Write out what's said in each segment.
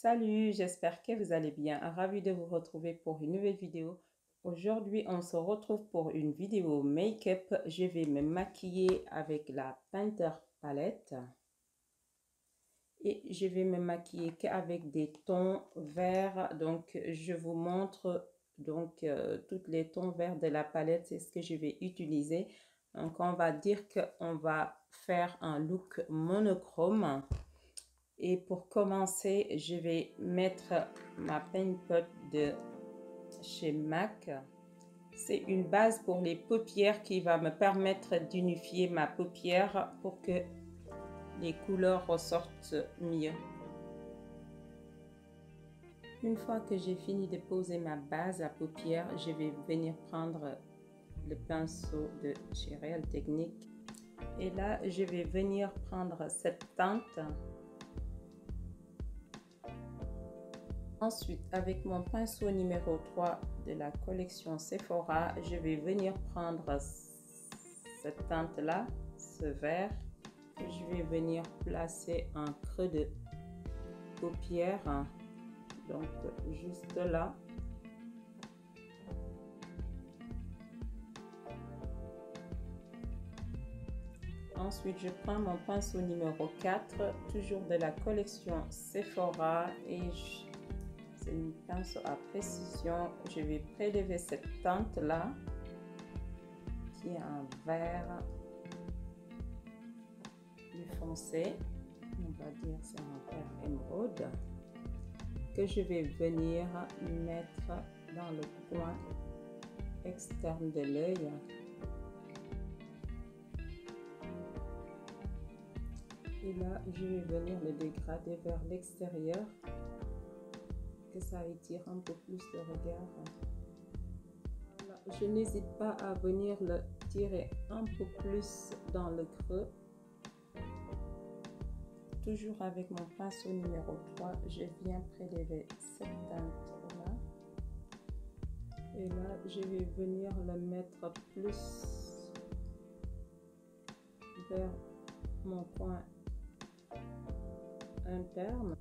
Salut, j'espère que vous allez bien. Ravi de vous retrouver pour une nouvelle vidéo. Aujourd'hui, on se retrouve pour une vidéo make-up. Je vais me maquiller avec la Painter palette. Et je vais me maquiller qu'avec des tons verts. Donc, je vous montre tous les tons verts de la palette. C'est ce que je vais utiliser. Donc, on va dire qu'on va faire un look monochrome. Et pour commencer, je vais mettre ma Paint Pot de chez MAC. C'est une base pour les paupières qui va me permettre d'unifier ma paupière pour que les couleurs ressortent mieux. Une fois que j'ai fini de poser ma base à paupières, je vais venir prendre le pinceau de chez Real Technique. Et là, je vais venir prendre cette teinte. Ensuite, avec mon pinceau numéro 3 de la collection Sephora, je vais venir prendre cette teinte-là, ce vert, que je vais venir placer en creux de paupière, donc juste là. Ensuite, je prends mon pinceau numéro 4, toujours de la collection Sephora, et c'est une pinceau à précision. Je vais prélever cette teinte là qui est un vert plus foncé, on va dire c'est un vert émeraude, que je vais venir mettre dans le coin externe de l'œil. Et là, je vais venir le dégrader vers l'extérieur, que ça étire un peu plus le regard. Voilà. Je n'hésite pas à venir le tirer un peu plus dans le creux. Toujours avec mon pinceau numéro 3, je viens prélever cette teinte-là. Et là, je vais venir le mettre plus vers mon coin interne.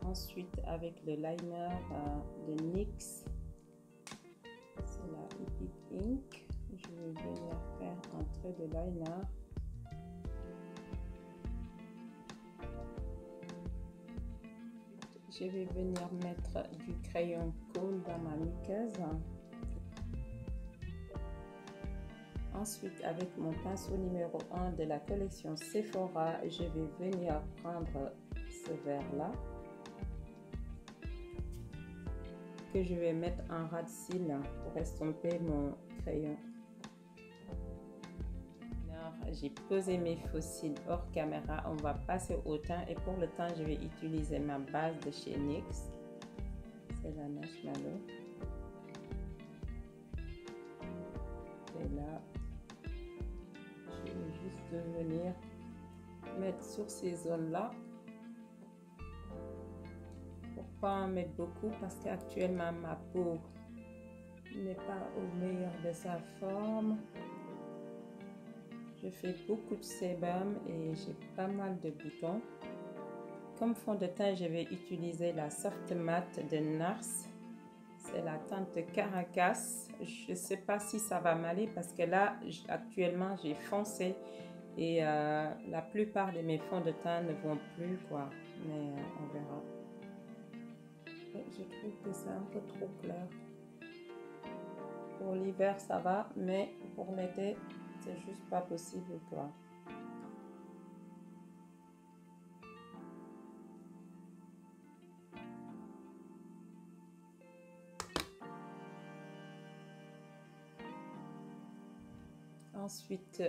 Ensuite, avec le liner de NYX, c'est la Epic Ink, je vais venir faire un trait de liner. Je vais venir mettre du crayon Kohl dans ma muqueuse. Ensuite, avec mon pinceau numéro 1 de la collection Sephora, je vais venir prendre ce vert-là, que je vais mettre en ras de cils pour estomper mon crayon. J'ai posé mes faux cils hors caméra. On va passer au teint, et pour le teint, je vais utiliser ma base de chez NYX. C'est la Marshmallow. Et là, je vais juste venir mettre sur ces zones-là. Pour pas en mettre beaucoup, parce qu'actuellement ma peau n'est pas au meilleur de sa forme. Je fais beaucoup de sébum et j'ai pas mal de boutons. Comme fond de teint, je vais utiliser la Soft Matte de NARS. C'est la teinte Caracas. Je ne sais pas si ça va m'aller parce que là, actuellement, j'ai foncé et la plupart de mes fonds de teint ne vont plus, quoi. Mais on verra. Je trouve que c'est un peu trop clair. Pour l'hiver, ça va, mais pour l'été, c'est juste pas possible, quoi. Ensuite,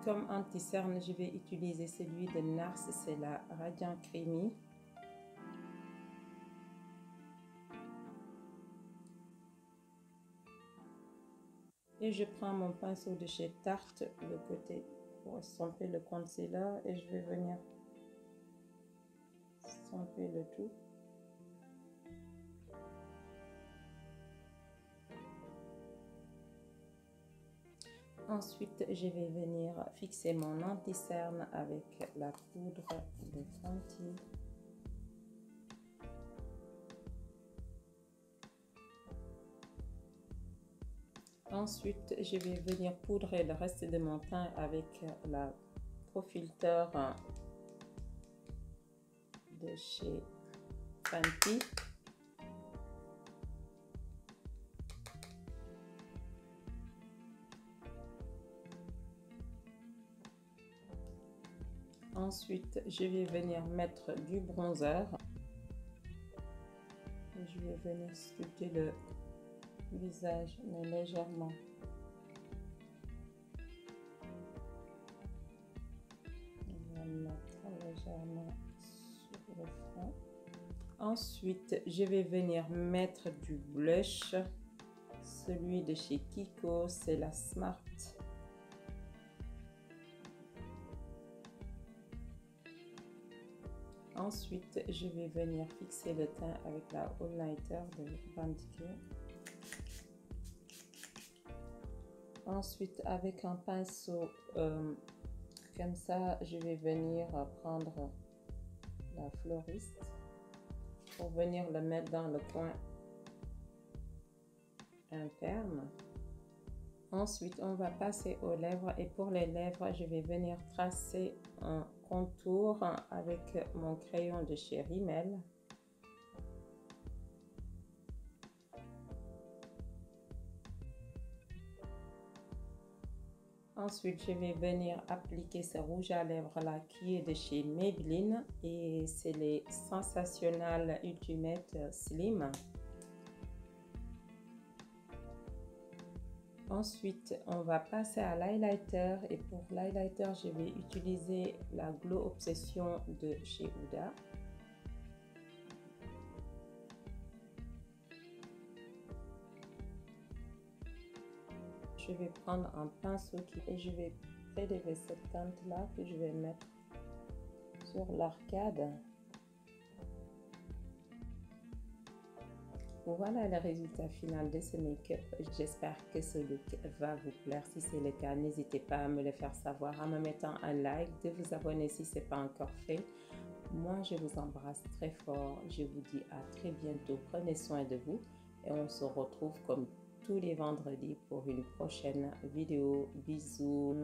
comme anti-cerne, je vais utiliser celui de NARS, c'est la Radiant Creamy. Et je prends mon pinceau de chez Tarte, le côté pour estomper le concealer, et je vais venir estomper le tout. Ensuite, je vais venir fixer mon anti-cerne avec la poudre de Fenty. Ensuite, je vais venir poudrer le reste de mon teint avec la Pro-Filter de chez Fenty. Ensuite, je vais venir mettre du bronzer. Je vais venir sculpter le visage, mais légèrement. On va mettre légèrement sur le front. Ensuite, je vais venir mettre du blush. Celui de chez Kiko, c'est la Smart. Ensuite, je vais venir fixer le teint avec la All Nighter de Bandicure. Ensuite, avec un pinceau comme ça, je vais venir prendre la Fleuriste pour venir le mettre dans le coin interne. Ensuite, on va passer aux lèvres et pour les lèvres, je vais venir tracer un contour avec mon crayon de chez Rimmel. Ensuite, je vais venir appliquer ce rouge à lèvres là qui est de chez Maybelline et c'est les Sensationnel Ultimate Slim. Ensuite, on va passer à l'highlighter et pour l'highlighter, je vais utiliser la Glow Obsession de chez Huda. Je vais prendre un pinceau et je vais prélever cette teinte là que je vais mettre sur l'arcade. Voilà le résultat final de ce make-up. J'espère que ce look va vous plaire. Si c'est le cas, n'hésitez pas à me le faire savoir en me mettant un like, de vous abonner si ce n'est pas encore fait. Moi, je vous embrasse très fort. Je vous dis à très bientôt. Prenez soin de vous et on se retrouve comme tous les vendredis pour une prochaine vidéo. Bisous.